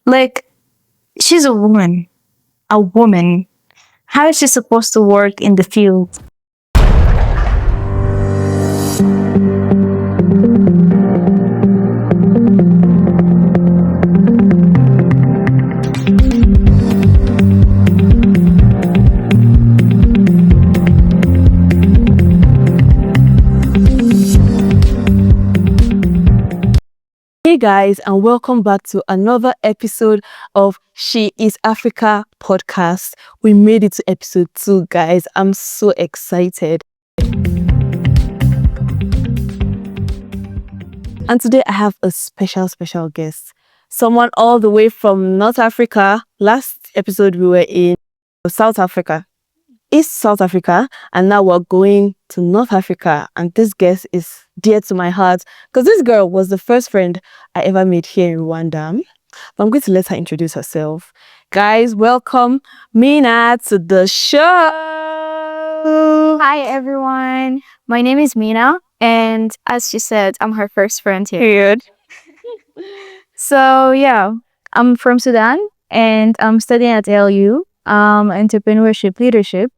Like, she's a woman. A woman. How is she supposed to work in the field? Hey guys, and welcome back to another episode of She is Africa podcast. We made it to episode 2, guys. I'm so excited. And today I have a special guest. Someone all the way from North Africa. Last episode we were in South Africa, East South Africa, and now we're going to North Africa. And this guest is dear to my heart because this girl was the first friend I ever made here in Rwanda. But I'm going to let her introduce herself. Guys, welcome Mina to the show. Hi, everyone. My name is Mina. And as she said, I'm her first friend here. Period. So, yeah, I'm from Sudan and I'm studying at LU, entrepreneurship leadership.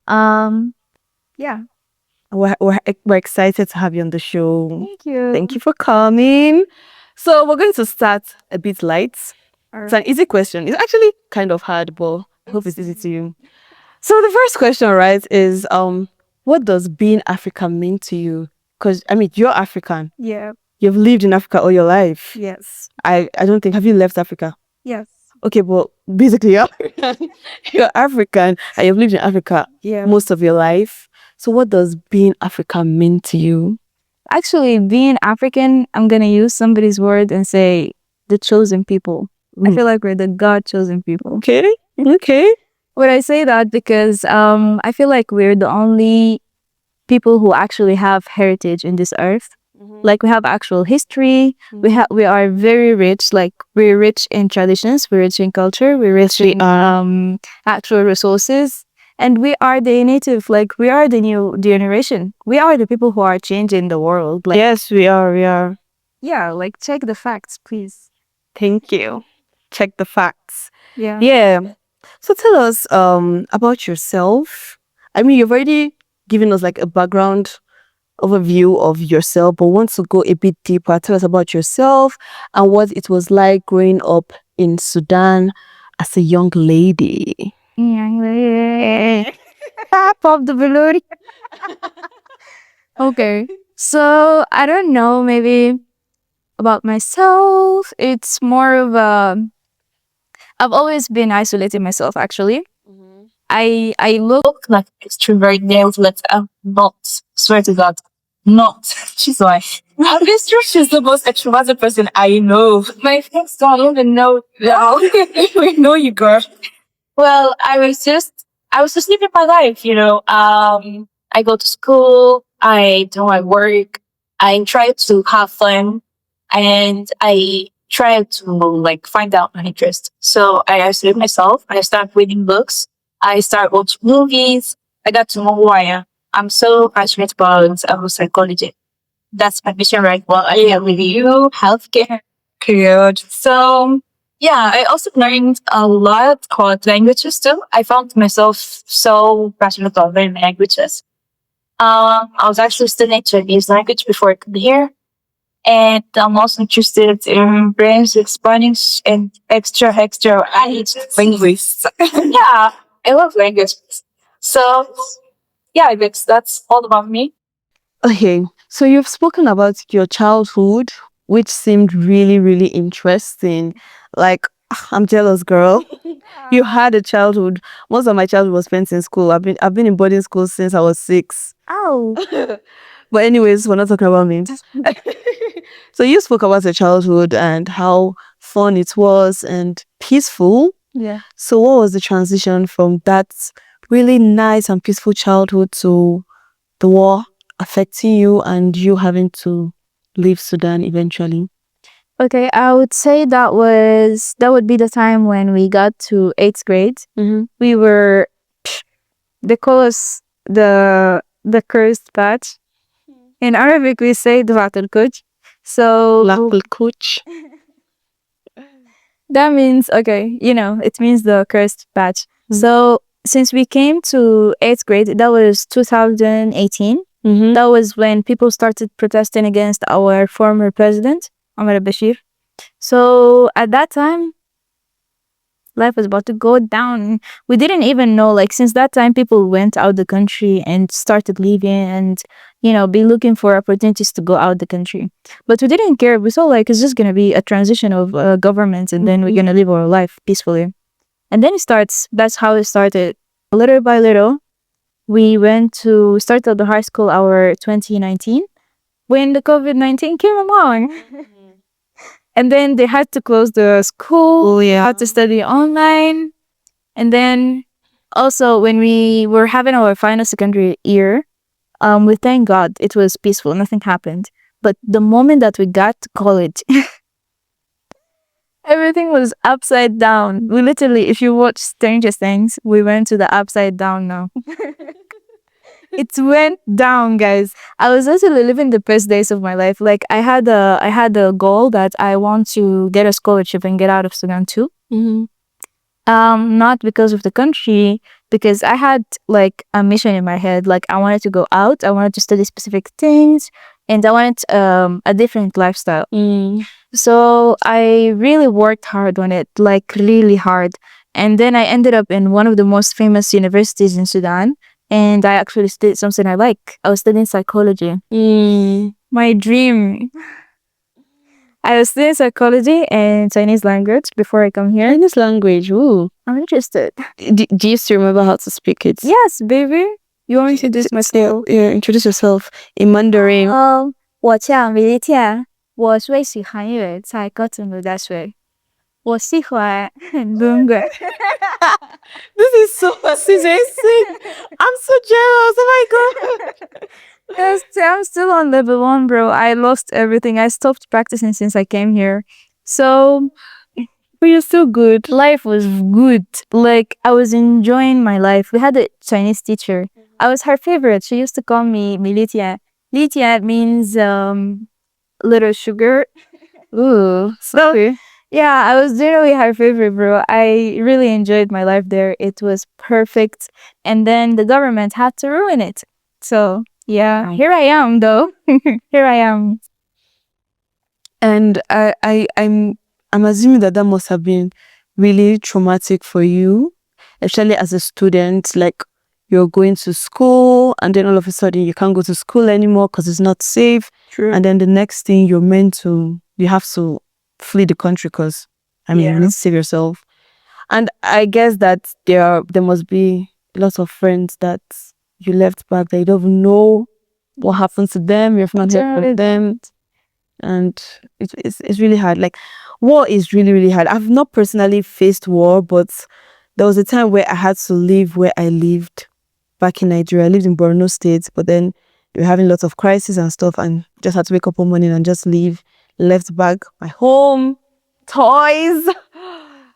Yeah. We're excited to have you on the show. Thank you. Thank you for coming. So we're going to start a bit light. It's an easy question. It's actually kind of hard, but I hope it's easy to you. So the first question, right, is what does being African mean to you? Because I mean, you're African. Yeah. You've lived in Africa all your life. Yes. I don't think, have you left Africa? Yes. Okay, but basically you're African. You're African and you've lived in Africa most of your life. So what does being African mean to you? Actually, being African, I'm going to use somebody's word and say the chosen people. I feel like we're the God chosen people. Okay. Would I say that because I feel like we're the only people who actually have heritage in this earth. Like, we have actual history. We are very rich. Like, we're rich in traditions, we're rich in culture, we're rich in actual resources. And we are the native, like, we are the new generation. We are the people who are changing the world. Like, Yes, we are. yeah, like, check the facts, please. Thank you. Check the facts. Yeah. Yeah. So tell us about yourself. I mean, you've already given us like a background overview of yourself, but want to go a bit deeper. Tell us about yourself and what it was like growing up in Sudan as a young lady. Pop the balloon. Okay. So, I don't know, maybe about myself, it's more of I've always been isolating myself, actually. I look like extrovert nails, but I'm not. Swear to God, not. She's like, I'm true. She's the most extroverted person I know. My friends don't even know. We know you, girl. Well, I was just living my life, you know. I go to school, I do my work, I try to have fun, and I try to like find out my interest. So I isolate myself. I start reading books. I start watching movies. I got to know who I am. I'm so passionate about psychology. That's my mission right now. I am with you, healthcare. Period. So yeah, I also learned a lot about languages too. I found myself so passionate about learning languages. I was actually studying Chinese language before I came here. And I'm also interested in brains Spanish and extra linguists. Yeah, I love languages. So yeah, I guess that's all about me. Okay, so you've spoken about your childhood, which seemed really interesting. Like, I'm jealous, girl. You had a childhood. Most of my childhood was spent in school. I've been in boarding school since I was 6. Oh. But anyways, we're not talking about me. So you spoke about your childhood and how fun it was and peaceful. Yeah. So what was the transition from that really nice and peaceful childhood to the war affecting you and you having to leave Sudan eventually? Okay, I would say that would be the time when we got to 8th grade. We were, they call us the cursed batch. In Arabic, we say Dwatul Kuch. So Lakul Kuch. That means, okay, it means the cursed batch. So since we came to 8th grade, that was 2018. That was when people started protesting against our former president, Omar al-Bashir. So at that time, life was about to go down. We didn't even know, like, since that time, people went out the country and started leaving and, be looking for opportunities to go out the country. But we didn't care. We saw, like, it's just going to be a transition of government and then we're going to live our life peacefully. And then that's how it started. Little by little, we started the high school our 2019 when the COVID-19 came along. And then they had to close the school. Oh, yeah. Had to study online. And then also when we were having our final secondary year, we thank God it was peaceful. Nothing happened. But the moment that we got to college, everything was upside down. We literally, if you watch Stranger Things, we went to the upside down now. It went down, guys. I was actually living the best days of my life. Like I had a goal that I want to get a scholarship and get out of Sudan too. Not because of the country, because I had like a mission in my head. Like I wanted to go out, I wanted to study specific things, and I wanted a different lifestyle. So I really worked hard on it, like really hard. And then I ended up in one of the most famous universities in Sudan. And I actually studied something I like. I was studying psychology. My dream. I was studying psychology and Chinese language before I come here. Chinese language, ooh. I'm interested. Do you still remember how to speak it? Yes, baby. You want me to introduce myself? Yeah, introduce yourself in Mandarin. 我叫米莉天，我最喜欢音乐，在高中的大学。我喜欢伦敦。This is so fascinating. I'm so jealous. Oh my god. Yes, I'm still on level 1, bro. I lost everything. I stopped practicing since I came here. So, But you're still good. life was good. Like, I was enjoying my life. We had a Chinese teacher. I was her favorite. She used to call me Militia. Litia means little sugar. Ooh, So, yeah, I was generally her favorite, bro. I really enjoyed my life there. It was perfect. And then the government had to ruin it. So, yeah, here I am, though. Here I am. And I'm assuming that must have been really traumatic for you, especially as a student. Like you're going to school, and then all of a sudden you can't go to school anymore because it's not safe. True. And then the next thing you have to flee the country because you need to save yourself. And I guess that there must be lots of friends that you left back that you don't even know what happened to them. You've not heard from them. And it's really hard. Like war is really, really hard. I've not personally faced war, but there was a time where I had to leave where I lived back in Nigeria. I lived in Borno State, but then we were having lots of crises and stuff, and just had to wake up one morning and just leave. Left back my home, toys.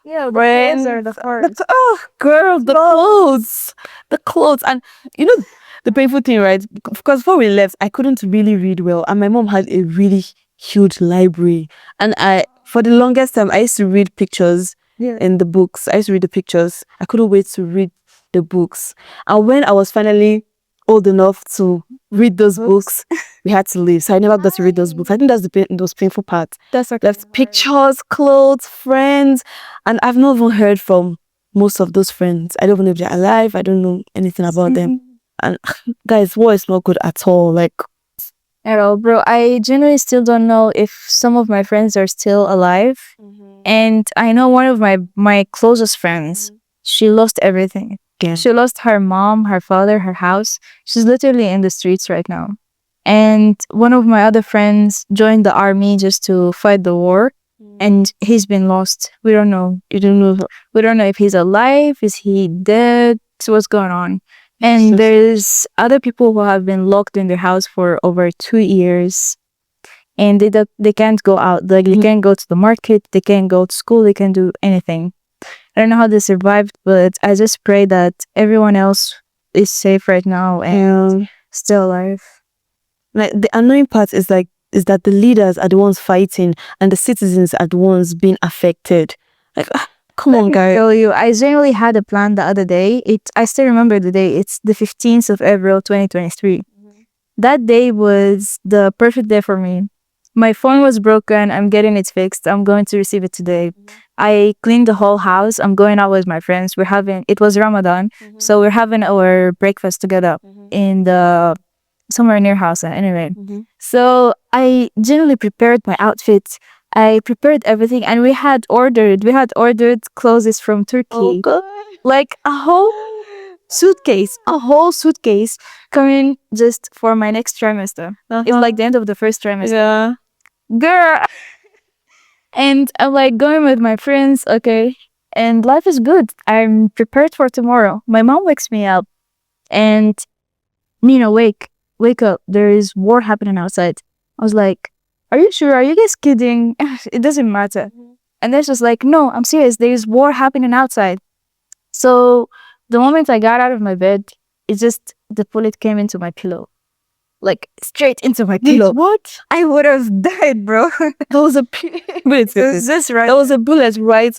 Yeah, the friends clothes are the hard. Oh, girl, the clothes. And you know, the painful thing, right? Because before we left, I couldn't really read well, and my mom had a really huge library, and for the longest time I used to read pictures in the books. I used to read the pictures. I couldn't wait to read the books. And when I was finally old enough to read those books, we had to leave. So I never got to read those books. I think that's the most painful part. That's okay. Left pictures, clothes, friends, and I've not even heard from most of those friends. I don't even know if they're alive. I don't know anything about them. And guys, war is not good at all. Like at all, bro. I genuinely still don't know if some of my friends are still alive. And I know one of my closest friends, she lost everything. Yeah. She lost her mom, her father, her house. She's literally in the streets right now. And one of my other friends joined the army just to fight the war. And he's been lost. We don't know. We don't know if he's alive. Is he dead? So what's going on? And there's other people who have been locked in their house for over 2 years. And they can't go out. Like they can't go to the market. They can't go to school. They can't do anything. I don't know how they survived, but I just pray that everyone else is safe right now and still alive. Like the annoying part is that the leaders are the ones fighting and the citizens are the ones being affected. Like, come on, guys. Tell you, I genuinely had a plan the other day. I still remember the day. It's the 15th of April, 2023. That day was the perfect day for me. My phone was broken. I'm getting it fixed. I'm going to receive it today. I cleaned the whole house. I'm going out with my friends. It was Ramadan. So we're having our breakfast together in the, somewhere near house anyway. So I generally prepared my outfits. I prepared everything and we had ordered clothes from Turkey. Oh, God. Like a whole suitcase coming just for my next trimester. It's like the end of the first trimester. Yeah. Girl. And I'm like going with my friends, okay. And life is good. I'm prepared for tomorrow. My mom wakes me up and Nina, wake up. There is war happening outside. I was like, are you sure? Are you guys kidding? It doesn't matter. And then she's like, no, I'm serious. There is war happening outside. So the moment I got out of my bed, it just, the bullet came into my pillow. Like straight into my pillow. What? I would have died, bro. There was a wait, It was just right there was a bullet right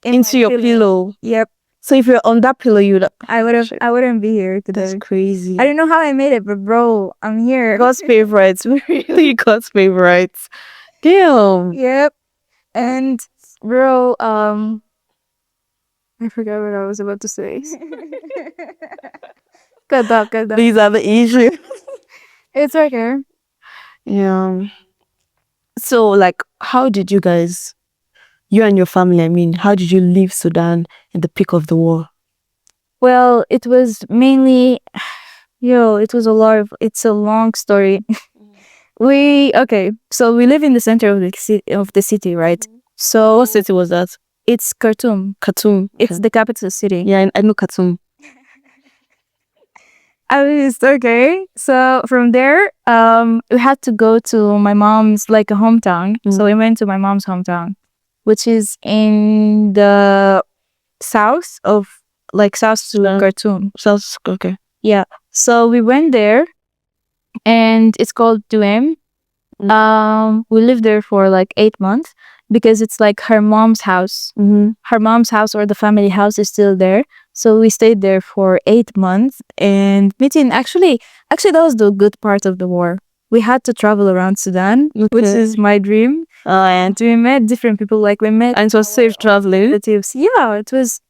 into my your pillow. Yep. So if you're on that pillow, you'd I wouldn't be here today. That's crazy. I don't know how I made it, but bro, I'm here. God's favorites. Really God's favorites. Damn. Yep. And bro, I forgot what I was about to say. Cut that. These are the issues. It's okay. Yeah. So like how did you guys, you and your family, I mean, how did you leave Sudan in the peak of the war? Well, it was mainly, it's a long story. So we live in the center of the city, right? So What city was that? it's Khartoum. Khartoum. It's the capital city. Yeah, I know Khartoum. It's okay. So from there, we had to go to my mom's, like, a hometown. So we went to my mom's hometown, which is in the south of, like, South Sudan. Khartoum. Sounds okay. Yeah. So we went there, and it's called Duem. We lived there for like 8 months because it's like her mom's house. Her mom's house, or the family house, is still there. So we stayed there for 8 months, and meeting actually that was the good part of the war. We had to travel around Sudan, which is my dream. And we met different people. Like, we met, And it was safe traveling. relatives. Yeah, it was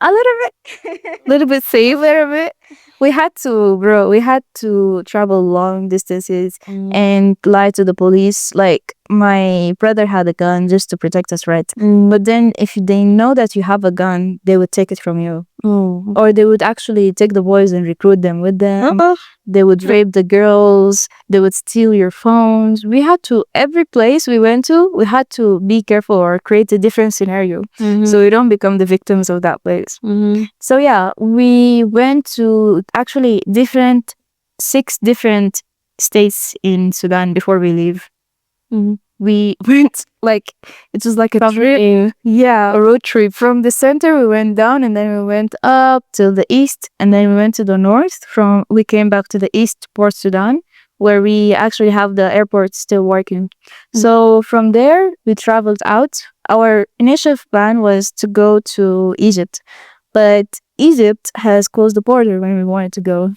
a little bit safe, a little bit. We had to travel long distances and lie to the police. Like, my brother had a gun just to protect us, right? But then if they know that you have a gun, they would take it from you. Or they would actually take the boys and recruit them with them. They would rape the girls. They would steal your phones. Every place we went to, we had to be careful or create a different scenario so we don't become the victims of that place. So yeah, we went to actually 6 different states in Sudan before we leave. We went, like, it was like a trip. Yeah, a road trip. From the center, we went down, and then we went up to the east, and then we went to the north. We came back to the east, Port Sudan, where we actually have the airport still working. So from there, we traveled out. Our initial plan was to go to Egypt, but Egypt has closed the border when we wanted to go.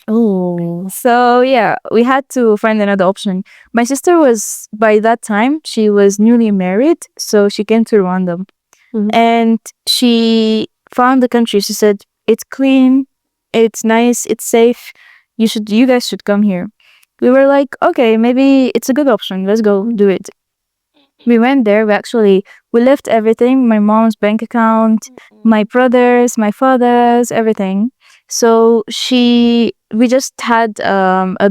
So yeah, we had to find another option. My sister was, by that time, she was newly married, so she came to Rwanda. And she found the country. She said, it's clean, it's nice, it's safe. You guys should come here. We were like, okay, maybe it's a good option. Let's go do it. We went there. We left everything, my mom's bank account, my brothers, my father's, everything. So we just had a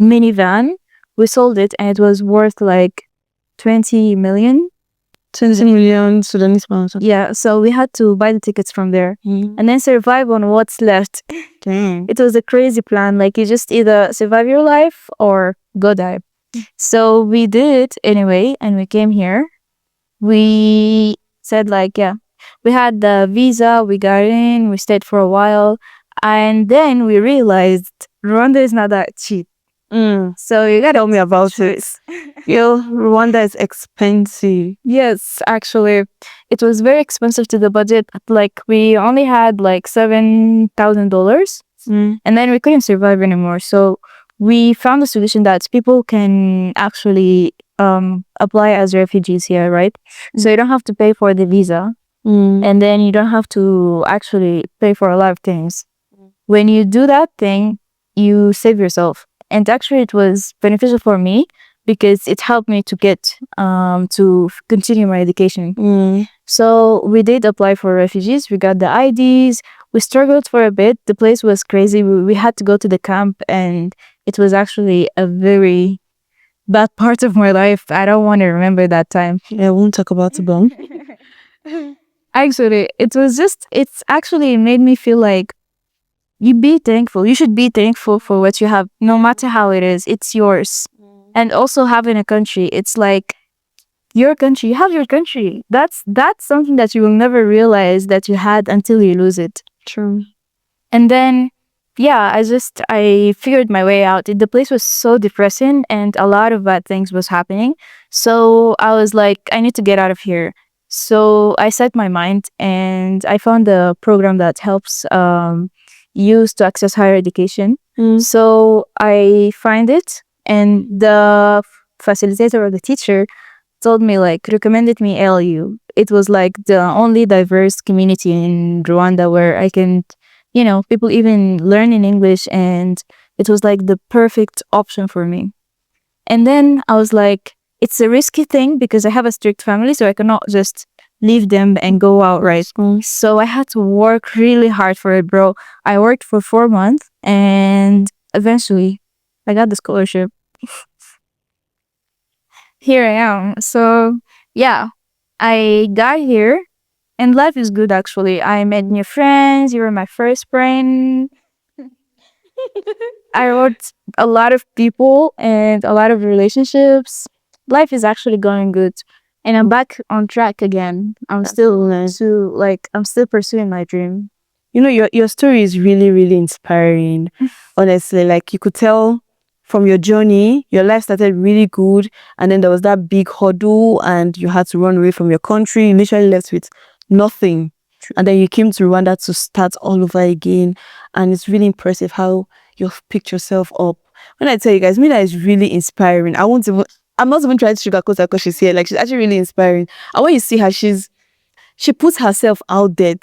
minivan. We sold it, and it was worth like 20 million. 20 million Sudanese pounds. Yeah, so we had to buy the tickets from there and then survive on what's left. Dang. It was a crazy plan. Like, you just either survive your life or go die. So we did it anyway, and we came here. We said, like, yeah, we had the visa, we got in, we stayed for a while, and then we realized Rwanda is not that cheap. So you gotta tell me about it. Yo, Rwanda is expensive. Yes, actually, it was very expensive to the budget. Like we only had like $7,000, and then we couldn't survive anymore. So we found a solution that people can actually apply as refugees here, right? So you don't have to pay for the visa, and then you don't have to actually pay for a lot of things. When you do that thing, you save yourself. And actually, it was beneficial for me because it helped me to get to continue my education. So we did apply for refugees. We got the IDs. We struggled for a bit. The place was crazy. We had to go to the camp, and it was actually a very bad part of my life. I don't want to remember that time. Yeah, I won't talk about it, but Actually, it's actually made me feel like you be thankful. You should be thankful for what you have, no matter how it is. It's yours. And also having a country, it's like your country. You have your country. That's something that you will never realize that you had until you lose it. true. And then, yeah, I figured my way out. The place was so depressing and a lot of bad things was happening. So I was like, I need to get out of here. So I set my mind and I found a program that helps youth to access higher education. So I find it, and the facilitator or the teacher told me, like, recommended me ALU. It was like the only diverse community in Rwanda where I can, people even learn in English, and it was like the perfect option for me. And then I was like, it's a risky thing because I have a strict family, so I cannot just leave them and go out, right? So I had to work really hard for it, bro. I worked for 4 months and eventually I got the scholarship. Here I am. So yeah, I got here and life is good actually. I made new friends. You were my first friend. I wrote a lot of people and a lot of relationships. Life is actually going good. And I'm back on track again. I'm still I'm still pursuing my dream. You know, your story is really, really inspiring. Honestly, like you could tell from your journey, your life started really good, and then there was that big hurdle, and you had to run away from your country. You literally left with nothing, and then you came to Rwanda to start all over again. And it's really impressive how you've picked yourself up. When I tell you guys, Mina is really inspiring. I'm not even trying to sugarcoat her because she's here. Like, she's actually really inspiring. And when you see her, she puts herself out there.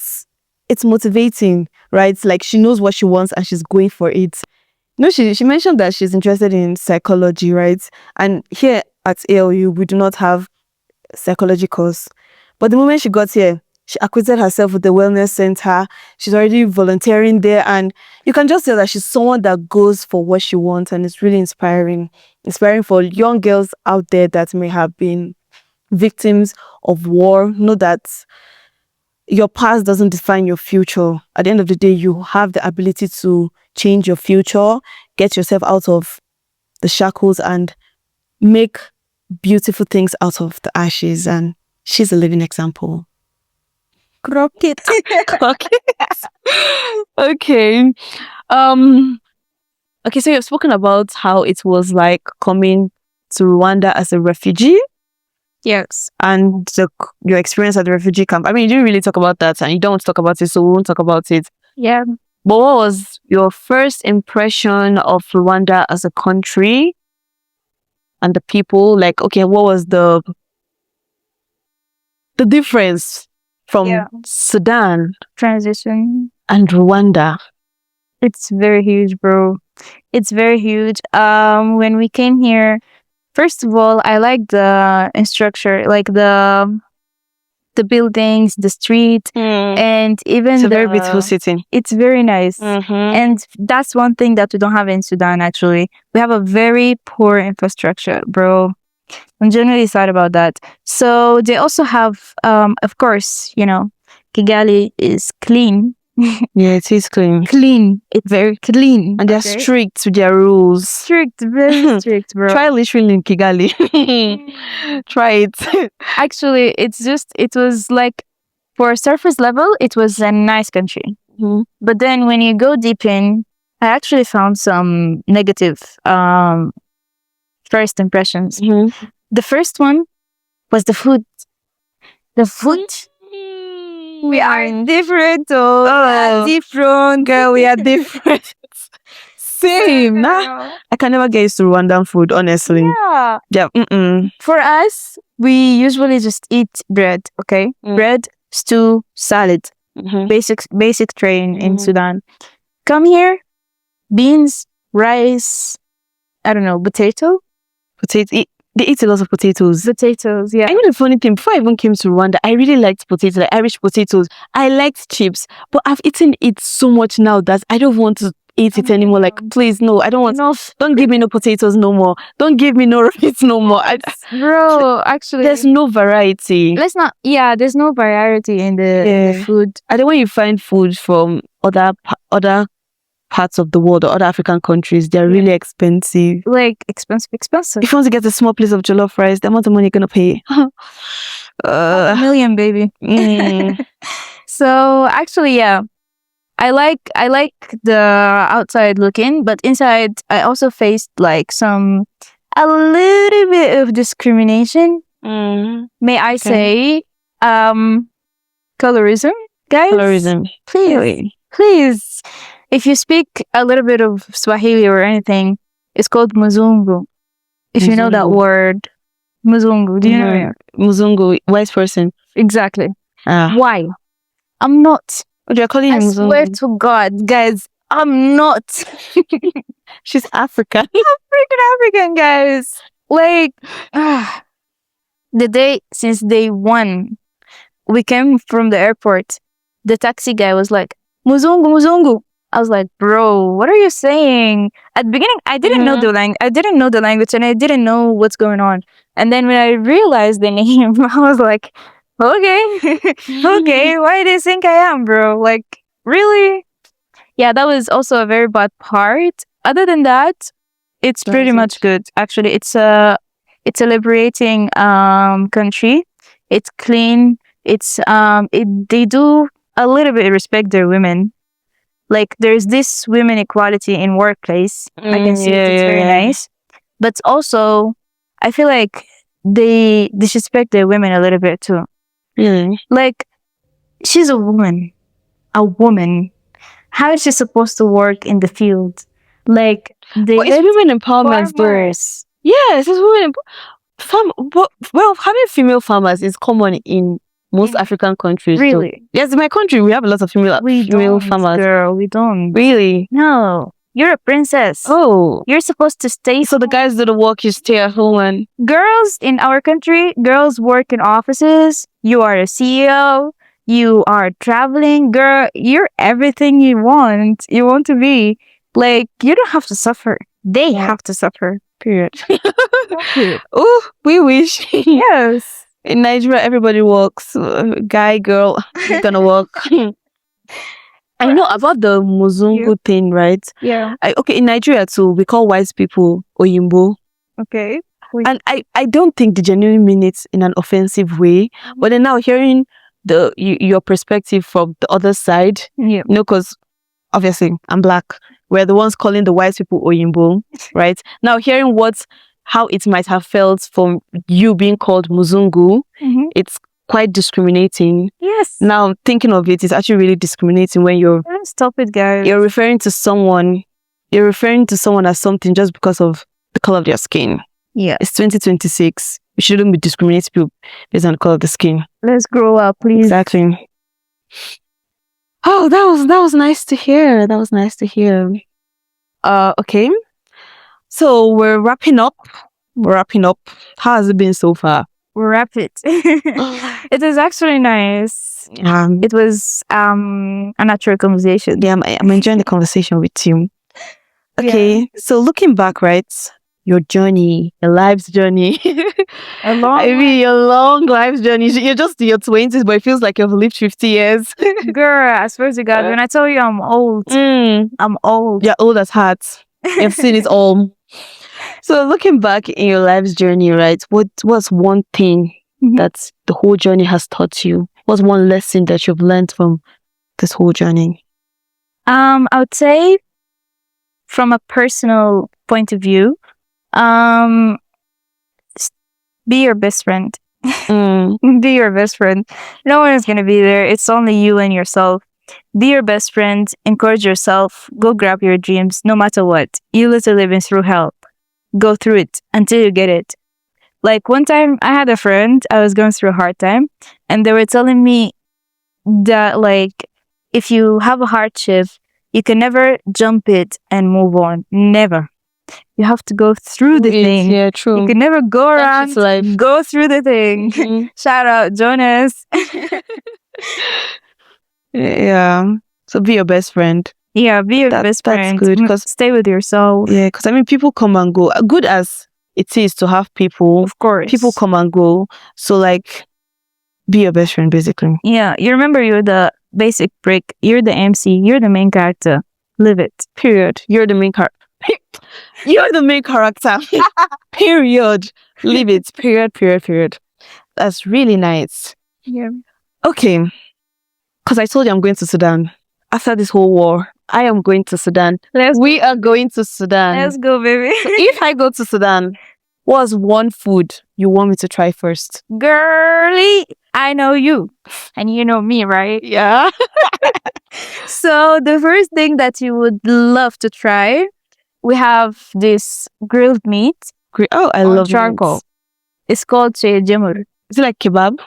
It's motivating, right? Like, she knows what she wants and she's going for it. No, she mentioned that she's interested in psychology, right? And here at ALU, we do not have psychology course. But the moment she got here, she acquitted herself with the wellness center. She's already volunteering there, and you can just tell that she's someone that goes for what she wants, and it's really inspiring. Inspiring for young girls out there that may have been victims of war. Know that your past doesn't define your future. At the end of the day, you have the ability to change your future, get yourself out of the shackles, and make beautiful things out of the ashes. And she's a living example. Croquet. Okay. Okay, so you've spoken about how it was like coming to Rwanda as a refugee. Yes. And your experience at the refugee camp. I mean, you didn't really talk about that, and you don't want to talk about it, so we won't talk about it. Yeah. But what was your first impression of Rwanda as a country and the people? Like, okay, what was the difference from Sudan Transition and Rwanda? It's very huge, bro. It's very huge. When we came here, first of all, I like the structure, like the buildings, the street, and even It's a very beautiful city. It's very nice. And that's one thing that we don't have in Sudan, actually. We have a very poor infrastructure, bro. I'm genuinely sad about that. So they also have, of course, Kigali is clean. Yeah, it is clean. Clean. It's very clean. And they're strict to their rules. Strict, very strict, bro. Try literally in Kigali. Try it. Actually, it was like, for surface level, it was a nice country. But then when you go deep in, I actually found some negative first impressions. The first one was the food. The food. We are different. Oh, we are different. Girl, we are different. Same. Nah, I can never get used to Rwandan food, honestly. Yeah. Yeah. For us, we usually just eat bread. Okay, bread, stew, salad. Basic tray in Sudan. Come here, beans, rice. I don't know, potato. They eat a lot of potatoes. Potatoes, yeah. I know the funny thing, before I even came to Rwanda, I really liked potatoes, like Irish potatoes. I liked chips, but I've eaten it so much now that I don't want to eat it anymore. Like, please, no, I don't want. Don't give me no potatoes no more. Don't give me no rice no more. Bro, actually, there's no variety. There's no variety in the food. And then when you find food from other parts of the world or other African countries, they're really expensive. Like, expensive. If you want to get a small place of jollof rice, the amount of money you're gonna pay. $1 million, baby. So actually, yeah. I like the outside looking, but inside I also faced like a little bit of discrimination. May I say colorism, guys? Colorism. Please. If you speak a little bit of Swahili or anything, it's called Muzungu. If you know that word, Muzungu. Do you know it? Muzungu, white person. Exactly. Why? I'm not. They're calling him Muzungu. I swear to God, guys, I'm not. She's African. African, guys. Like, since day one, we came from the airport. The taxi guy was like, Muzungu, Muzungu. I was like, bro, what are you saying? At the beginning, I didn't know the language. I didn't know the language, and I didn't know what's going on. And then when I realized the name, I was like, okay, okay, why do you think I am, bro? Like, really? Yeah, that was also a very bad part. Other than that, it's pretty much good. Actually, it's a liberating country. It's clean. They do a little bit respect their women. Like, there's this women equality in workplace. I can see it's very nice. But also, I feel like they disrespect their women a little bit too. Really? Like, she's a woman. A woman. How is she supposed to work in the field? Like, it's women empowerment, though. Yes, it's women. Well, having female farmers is common in most African countries. Really? So. Yes, in my country, we have a lot of female farmers. Girl, we don't. Really? No. You're a princess. Oh. You're supposed to stay. So the guys do the work, you stay at home. And girls in our country, girls work in offices. You are a CEO. You are traveling. Girl, you're everything you want. You want to be. Like, you don't have to suffer. They have to suffer. Period. Oh, we wish. Yes. In Nigeria, everybody works. Guy, girl, you're gonna work. I know about the Muzungu thing, right? Yeah. In Nigeria too, we call white people Oyimbo. Okay. And I don't think they genuinely mean it in an offensive way. But then now hearing your perspective from the other side, because obviously I'm black. We're the ones calling the white people Oyimbo, right? Now hearing how it might have felt from you being called Muzungu, it's quite discriminating. Yes. Now thinking of it, it's actually really discriminating when you're... Stop it, guys. You're referring to someone as something just because of the color of their skin. Yeah. It's 2026. We shouldn't be discriminating people based on the color of the skin. Let's grow up, please. Exactly. Oh, that was nice to hear. That was nice to hear. Okay. So we're wrapping up. How has it been so far? We'll wrap it. It is actually nice. It was a natural conversation. Yeah, I'm enjoying the conversation with you. Okay. So looking back, right? Your journey, your life's journey. Your long life's journey. You're just in your 20s, but it feels like you've lived 50 years. Girl, I swear to God, when I tell you I'm old, I'm old. You're old at heart. You've seen it all. So looking back in your life's journey, right? What's one thing that the whole journey has taught you? What's one lesson that you've learned from this whole journey? I would say from a personal point of view, um, be your best friend. Be your best friend. No one is gonna be there. It's only you and yourself. Be your best friend. Encourage yourself. Go grab your dreams, no matter what. You literally been through hell. Go through it until you get it. Like one time, I had a friend. I was going through a hard time, and they were telling me that like if you have a hardship, you can never jump it and move on. Never. You have to go through the thing. Yeah, true. You can never go around. life. Go through the thing. Shout out Jonas. Yeah. So be your best friend. Yeah, be your best friend. That's good because stay with yourself. Yeah, because I mean, people come and go. Good as it is to have people, Of course, people come and go. So like, be your best friend, basically. Yeah, you remember you're the basic brick. You're the MC. You're the main character. Live it. Period. You're the main character. You're the main character. Period. Live it. Period. Period. Period. That's really nice. Yeah. Okay. Because I told you I'm going to Sudan. After this whole war, I am going to Sudan. We are going to Sudan. Let's go, baby. So if I go to Sudan, what's one food you want me to try first? Girly, I know you. And you know me, right? Yeah. So the first thing that you would love to try, we have this grilled meat. Oh, I love charcoal. meat. It's called jemur. Is it like kebab?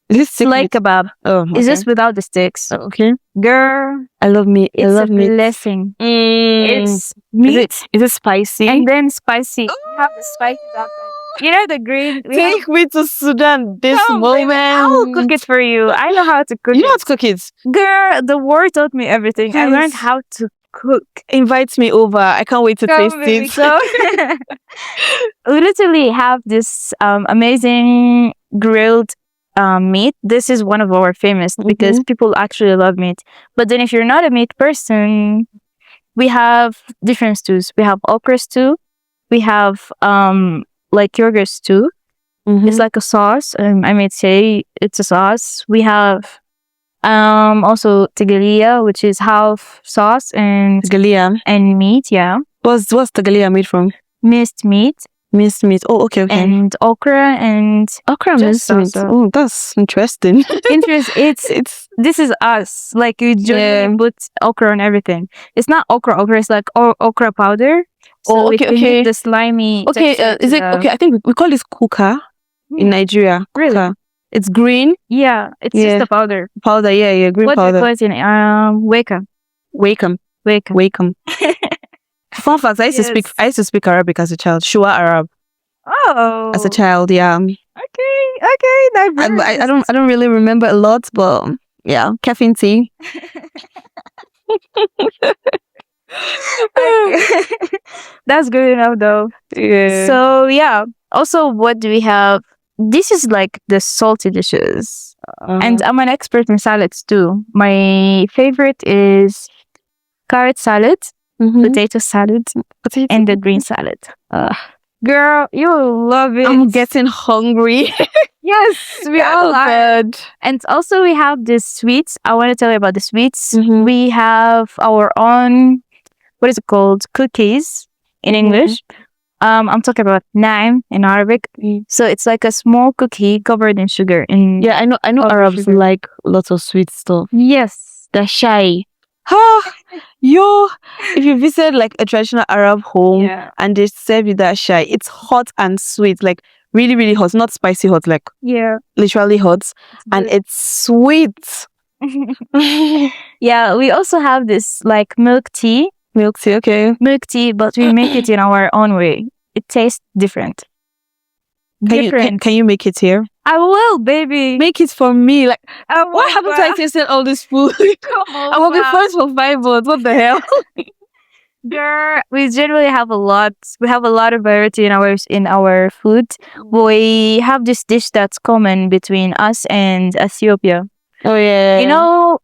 Is it stick like meat? kebab? Oh, okay. It's just without the sticks. Oh, okay. Girl, I love meat. it's I love a meat. blessing. It's meat. Is it spicy? And then spicy. You have the spicy outside. You know the green. Take me to Sudan this moment. I will cook it for you. I know how to cook You know how it. to cook it? Girl, the war taught me everything. I Yes. learned how to cook. Invite me over. I can't wait to Come, taste baby, it. come. We literally have this amazing grilled meat. This is one of our famous because people actually love meat. But then if you're not a meat person, we have different stews. We have okra stew. We have like yogurt stew. It's like a sauce. I might say it's a sauce. We have also tagalia, which is half sauce and Tagalia and meat. Yeah. What's tagalia made from? Minced meat. Minced meat. Oh, okay. And okra and okra minced meat. Oh, that's interesting. It's this is us. Like you generally put okra on everything. It's not okra. It's like okra powder. So okay. Okay. The slimy. Okay. Is it okay? I think we call this kuka in Nigeria. Really? Kuka. It's green. Yeah. It's just a powder. Powder. Yeah. Green powder. What do you call it in Wake. Fun fact, I used to speak Arabic as a child. Shua Arab. Oh. As a child, yeah. Okay. I don't really remember a lot, but yeah, caffeine tea. That's good enough though. Yeah. So yeah. Also, what do we have? This is like the salty dishes. And I'm an expert in salads too. My favorite is carrot salad, potato salad, and the green salad. Girl, you will love it. I'm getting hungry. Yes, we all are. And also we have the sweets. I want to tell you about the sweets. We have our own, what is it called? Cookies in English. I'm talking about naim in Arabic. So it's like a small cookie covered in sugar. Yeah, I know Arabs like lots of sweet stuff. Yes. They're shy. If you visit like a traditional Arab home and they serve you that shy, it's hot and sweet, like really, really hot, not spicy hot, like literally hot, and it's sweet. Yeah, we also have this like milk tea, okay. Milk tea, but we make it in our own way. It tastes different. Can you make it here? I will, baby. Make it for me. Like, why haven't I tasted all this food? I will be first for 5 months. What the hell? Girl, we generally have a lot. We have a lot of variety in our food. We have this dish that's common between us and Ethiopia. Oh yeah. You know,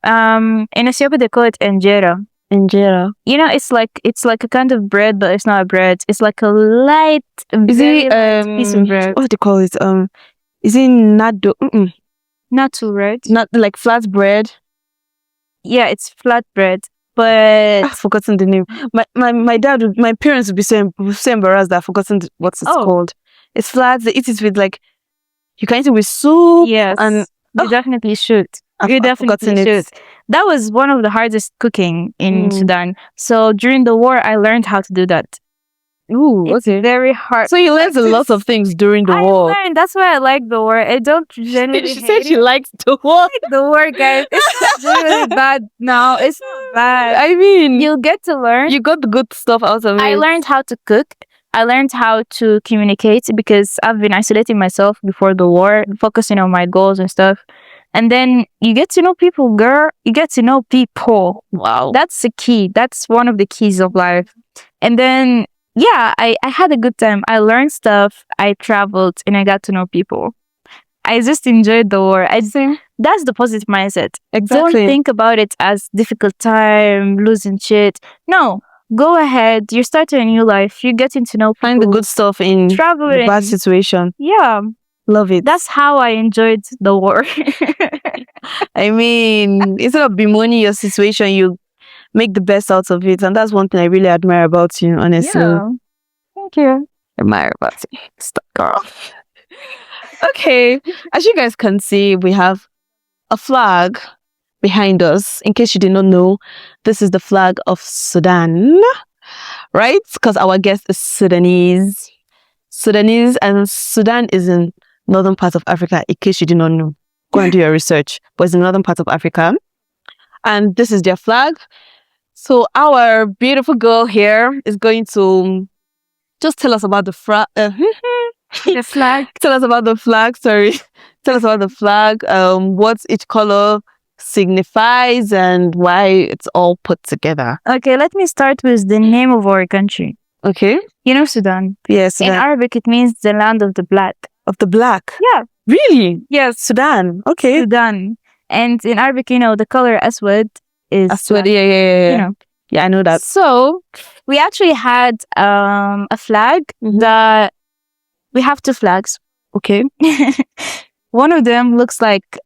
in Ethiopia they call it injera. You know, it's like a kind of bread, but it's not a bread. It's like a light, very light piece of bread. What do they call it? Is it nado? Not too red. Not like flat bread. Yeah, it's flat bread. but I've forgotten the name. My dad, my parents would be so embarrassed that I've forgotten what it's called. It's flat. They eat it with like, you can eat it with soup. Yes, and you definitely should. I've definitely forgotten it. should. That was one of the hardest cooking in Mm. Sudan. So during the war, I learned how to do that. Ooh, It's okay. very hard. So you learned a lot of things during the war. I learned. That's why I like the war. I don't genuinely She said hate she it. liked the war. The war, guys. It's not really bad. No, it's not bad. I mean, You'll get to learn. you got the good stuff out of it. I learned how to cook. I learned how to communicate because I've been isolating myself before the war, focusing on my goals and stuff. And then you get to know people, girl. You get to know people. Wow. That's the key. That's one of the keys of life. And then, yeah, I had a good time. I learned stuff. I traveled and I got to know people. I just enjoyed the war. That's the positive mindset. Exactly. Don't think about it as difficult time, losing shit. No, go ahead. You're starting a new life. You're getting to know people. Find the good stuff in Traveling. the bad situation. Yeah. Love it. That's how I enjoyed the war. I mean, instead of bemoaning your situation, you make the best out of it. And that's one thing I really admire about you, honestly. Yeah. Thank you. Admire about you. Stop, girl. Okay. As you guys can see, we have a flag behind us. In case you did not know, this is the flag of Sudan, right? Because our guest is Sudanese. And Sudan is in northern part of Africa, in case you did not know. Go and do your research. But it's in northern part of Africa. And this is their flag. So our beautiful girl here is going to just tell us about the flag. The flag. Tell us about the flag. Sorry. Tell us about the flag. What each color signifies and why it's all put together. Okay, let me start with the name of our country. Okay. You know Sudan? Yes. In Arabic, it means the land of the black. Of the black? Yeah. Really? Yes. Sudan. Okay. Sudan. And in Arabic, you know, the color aswad is Aswad. black. Yeah. You know. Yeah, I know that. So we actually had a flag that we have two flags. Okay. One of them looks like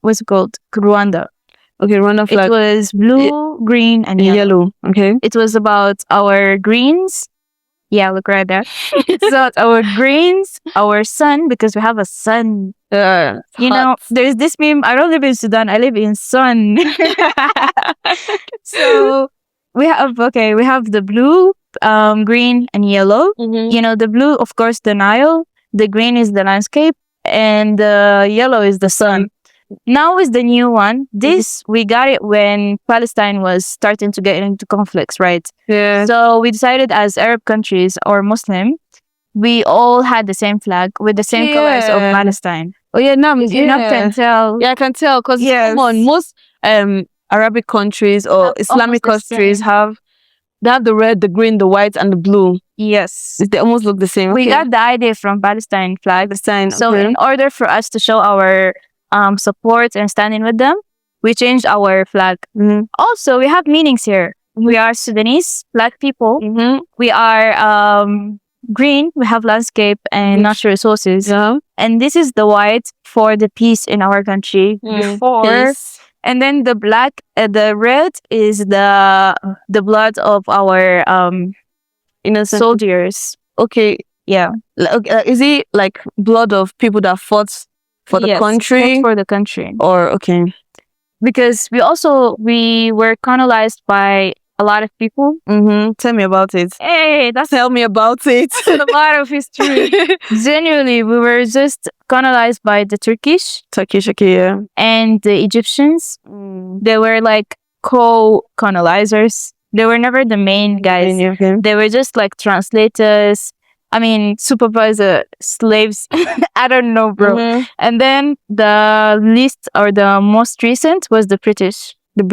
what's it called? Rwanda. Okay, Rwanda flag. It was blue, green, and yellow. Okay. It was about our greens. Yeah, look right there. It's about our greens, our sun, because we have a sun. You know, there's this meme. I don't live in Sudan. I live in sun. So we have the blue, green, and yellow. You know, the blue, of course, the Nile. The green is the landscape, and the yellow is the sun. Now is the new one. This we got it when Palestine was starting to get into conflicts, right? Yeah. So we decided as Arab countries or Muslim, we all had the same flag with the same colors of Palestine. Oh yeah, now You not can tell. Yeah, I can tell because Yes. come on, most Arabic countries or Islamic almost the countries same. they have the red, the green, the white, and the blue. Yes. They almost look the same. We got the idea from Palestine flag. Palestine. So okay. in order for us to show our support and standing with them, we changed our flag. Also, we have meanings here. We are Sudanese, black people. We are green. We have landscape and natural resources. Yeah. And this is the white for the peace in our country. Before. Yes. And then the black, the red is the blood of our innocent soldiers. Okay. Yeah. Is it like blood of people that fought for the country? For the country. Or okay. Because we were colonized by a lot of people. Tell me about it. Hey, Tell me about it. That's a lot of history. Genuinely, we were just colonized by the Turkish, okay, yeah. and the Egyptians. They were like co-colonizers. They were never the main guys. Okay. They were just like translators. I mean, supervisor, slaves. I don't know, bro. And then the least or the most recent was the British. The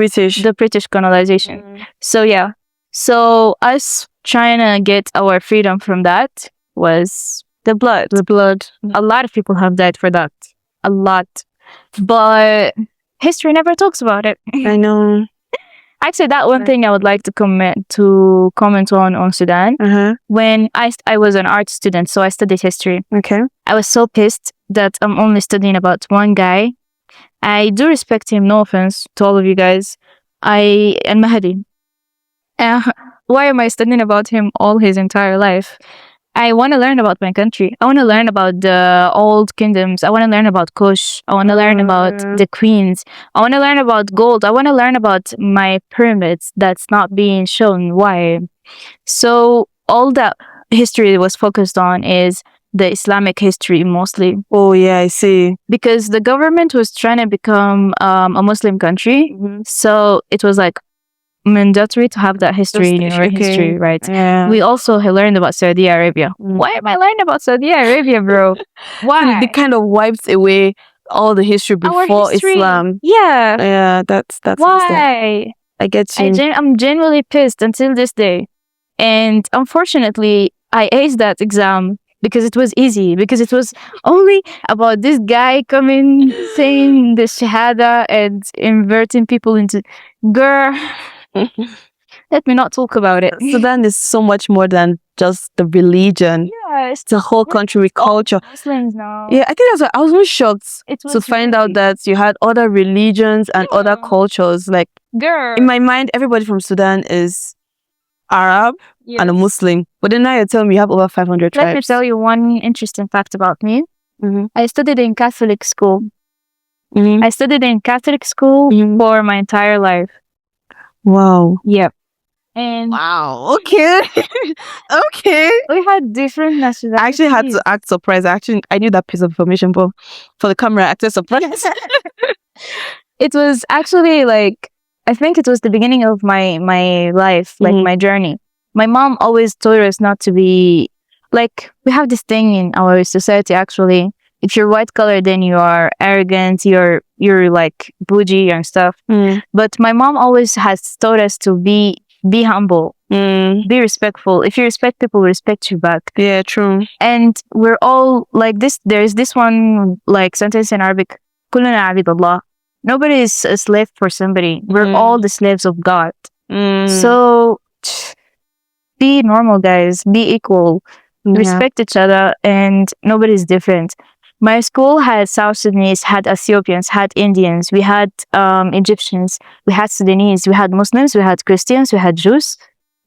British colonization. So yeah. So us trying to get our freedom from that was the blood. A lot of people have died for that. A lot. But history never talks about it. I know. Actually, that one thing I would like to comment on Sudan. When I was an art student, so I studied history. Okay. I was so pissed that I'm only studying about one guy. I do respect him, no offense to all of you guys. And Mahdi. Uh, why am I studying about him all his entire life? I want to learn about my country. I want to learn about the old kingdoms. I want to learn about Kush. I want to learn about the queens. I want to learn about gold. I want to learn about my pyramids that's not being shown. Why? So all that history was focused on is the Islamic history mostly. Oh yeah, I see. Because the government was trying to become a Muslim country. So it was like mandatory to have that history in your history, right? Yeah. We also learned about Saudi Arabia. Why am I learning about Saudi Arabia, bro? Why? They kind of wiped away all the history Our before history. Islam. Yeah. Yeah, that's Why? I get you. I'm genuinely pissed until this day. And unfortunately, I aced that exam because it was easy, because it was only about this guy coming saying the Shahada and inverting people into girl. Let me not talk about it. Sudan is so much more than just the religion. Yeah, It's a whole country with culture. Muslims now. Yeah, I think that's why I was really shocked It to was find really- out that you had other religions and other Yeah. cultures. Like Girl. in my mind, everybody from Sudan is Arab and a Yes. Muslim. But then now you're telling me you have over 500 tribes. Let me tell you one interesting fact about me. I studied in Catholic school. I studied in Catholic school for my entire life. Wow. Yep. And Wow. Okay. Okay. we had different nationalities. I actually had to act surprised. I knew that piece of information, but for the camera, I acted surprised. It was actually like, I think it was the beginning of my life, like my journey. My mom always told us not to be like, we have this thing in our society actually. If you're white color, then you are arrogant, you're like bougie and stuff. But my mom always has taught us to be humble, be respectful. If you respect people, respect you back. Yeah, true. And we're all like this. There's this one like sentence in Arabic, "Kulluna abid Allah." Nobody is a slave for somebody. We're all the slaves of God. So be normal, guys. Be equal. Respect each other, and nobody's different. My school had South Sudanese, had Ethiopians, had Indians, we had Egyptians, we had Sudanese, we had Muslims, we had Christians, we had Jews.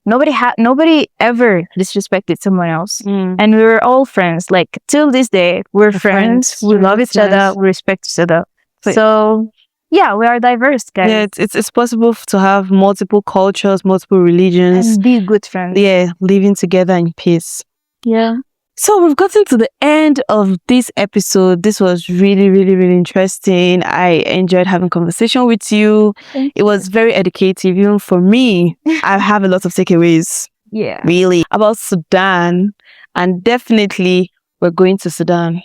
Nobody ever disrespected someone else, and we were all friends. Like till this day, we're friends. We love each other. We respect each other. So yeah, we are diverse, guys. Yeah, it's possible to have multiple cultures, multiple religions, and be good friends. Yeah, living together in peace. Yeah. So we've gotten to the end of this episode. This was really, really, really interesting. I enjoyed having conversation with you. It was very educative, even for me. I have a lot of takeaways. Yeah. Really. About Sudan. And definitely, we're going to Sudan.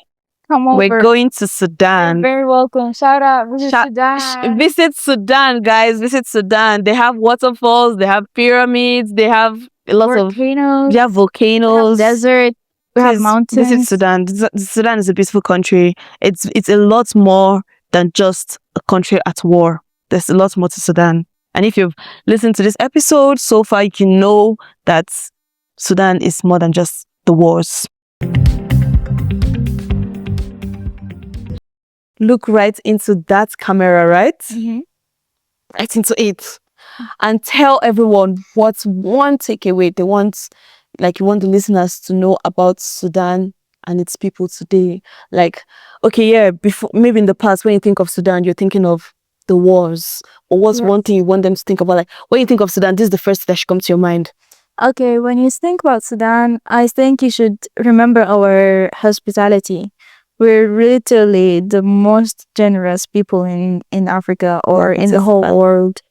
Come over. We're going to Sudan. You're very welcome. Shout out. Visit Sudan. Visit Sudan, guys. Visit Sudan. They have waterfalls. They have pyramids. They have a lot volcanoes. They have volcanoes. We have desert. We have mountains. Visit Sudan. Sudan is a beautiful country. It's a lot more than just a country at war. There's a lot more to Sudan. And if you've listened to this episode so far, you can know that Sudan is more than just the wars. Look right into that camera, right? Right into it. And tell everyone what's one takeaway they want, like you want the listeners to know about Sudan and its people today. Like, okay, yeah, before, maybe in the past, when you think of Sudan, you're thinking of the wars. Or what's one thing you want them to think about? Like, when you think of Sudan, this is the first thing that should come to your mind. Okay, when you think about Sudan, I think you should remember our hospitality. We're literally the most generous people in Africa or in the whole world.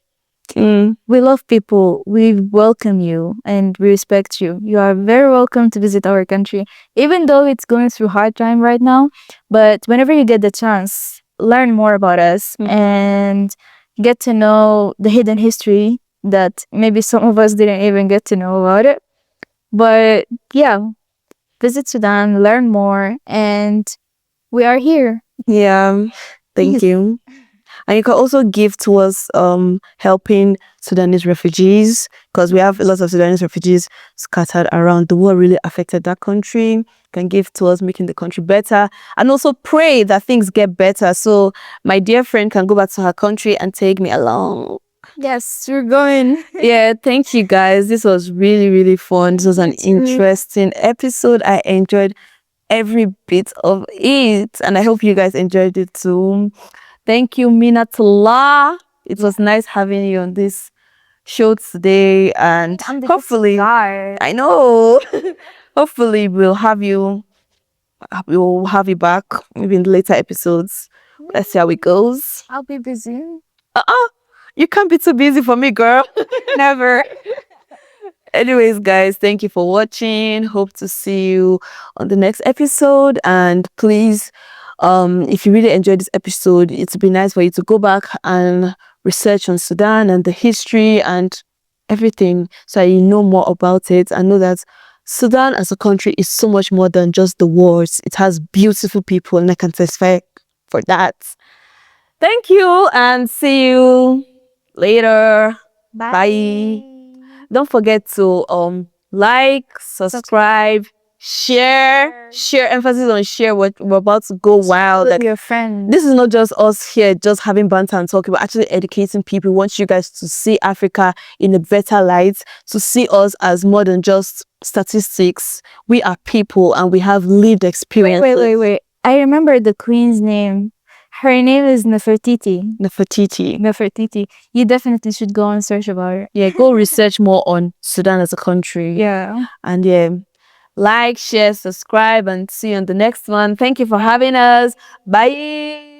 We love people. We welcome you and we respect you. You are very welcome to visit our country, even though it's going through hard time right now. But whenever you get the chance, learn more about us and get to know the hidden history that maybe some of us didn't even get to know about it. But yeah, visit Sudan, learn more, and we are here. Yeah, thank you. And you can also give towards helping Sudanese refugees, because we have a lot of Sudanese refugees scattered around. The war really affected that country. You can give towards making the country better, and also pray that things get better. So my dear friend can go back to her country and take me along. Yes, we're going. Yeah, thank you guys. This was really, really fun. This was an interesting episode. I enjoyed every bit of it, and I hope you guys enjoyed it too. Thank you, Minatullah. It was nice having you on this show today, and I'm the hopefully, guy. I know, hopefully we'll have you back maybe in later episodes. Let's see how it goes. I'll be busy. You can't be too busy for me, girl. Never. Anyways, guys, thank you for watching. Hope to see you on the next episode. And please, if you really enjoyed this episode, it would be nice for you to go back and research on Sudan and the history and everything so you know more about it and know that Sudan as a country is so much more than just the wars. It has beautiful people, and I can testify for that. Thank you and see you later. Bye. Don't forget to like, subscribe, share, emphasis on share. We're about to go wild. With your friends. This is not just us here just having banter and talking, we're actually educating people. We want you guys to see Africa in a better light, to see us as more than just statistics. We are people and we have lived experience. Wait. I remember the queen's name. Her name is Nefertiti. Nefertiti. You definitely should go and search about her. Yeah, go research more on Sudan as a country. Yeah. And yeah, like, share, subscribe, and see you on the next one. Thank you for having us. Bye.